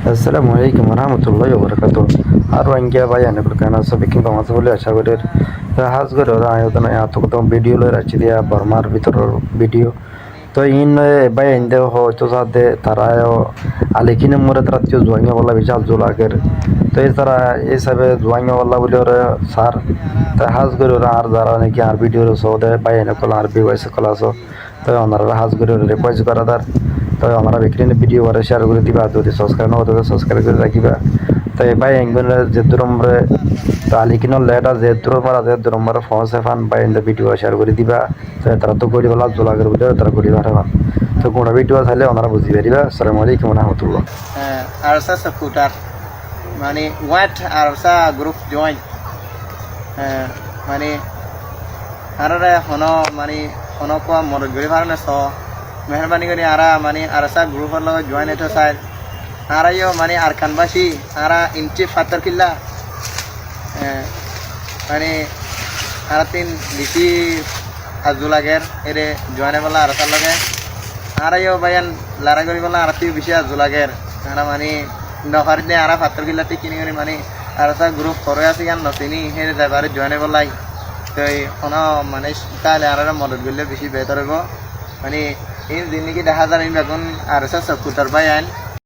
আসসালামু আলাইকুম রহমতুল্লাহ বরকাত আর ওয়াঙ্গিয়া ভাই আনে কেন সব কি বামাজ বলে আশা করি হাজ করে ওরা আয়োজন এত কত ভিডিও লয় রাখছি দিয়া বর্মার ভিতরের ভিডিও তো ইন ভাই আইন হয়তো সাথে তারা আলিকিনে মরে তারা কেউ জোয়াঙ্গা বলা বিশাল জোল আগের তো এই তারা এই হিসাবে জোয়াঙ্গা বলা বলে ওরা সার তাই হাজ করে ওরা আর যারা নাকি আর ভিডিও সৌদে ভাই এনে কলা আর বিওয়াইসে কলা আছো তো ওনারা হাজ করে রিকোয়েস্ট করা তার তো আমরা বিক্রি ভিডিও করে শেয়ার করে দিবা যদি সাবস্ক্রাইব না হতো সাবস্ক্রাইব করে রাখিবা তো ভাই এঙ্গনের যে দূরমরে তো আলিকিনের লেটা যে দূর পারা যে দূরমরে ফোনসে ফান ভাই এন্ড ভিডিও শেয়ার করে দিবা তো তারা তো গড়ি বলা জোলাগের ভিডিও তারা গড়ি পাঠাবা তো কোনটা ভিডিও চাইলে ওনারা বুঝি পারিবা আসসালামু আলাইকুম রহমতুল্লাহ আরসা সাপোর্টার মানে হোয়াট আরসা গ্রুপ জয়েন মানে আরে হনো মানে হনো কোয়া মদত গড়ি পারনে স মেহরবানি করে আরা মানে আরসা গ্রুপের লগে জয়েন হতে চাই আরাইও মানে আরকানবাসী আরা ইঞ্চি ফাতর কিল্লা মানে আরা তিন বেশি আজুলাগের এরে জয়েনে বলা আরসার লগে আরাইও বায়ান লারা করি বলা আরতি বেশি আজুলাগের আরা মানে নখারি দিয়ে আরা ফাতর কিল্লাতে কিনি করে মানে আরসা গ্রুপ করে আছে গান নচিনি হেরে যাবারে জয়েনে বলাই তো কোনো মানে তাহলে আর মদত করলে বেশি বেহতর হইব মানে এই দিন নাকি দেখা যায় এখন আরসা সাপোর্টার বাই আইন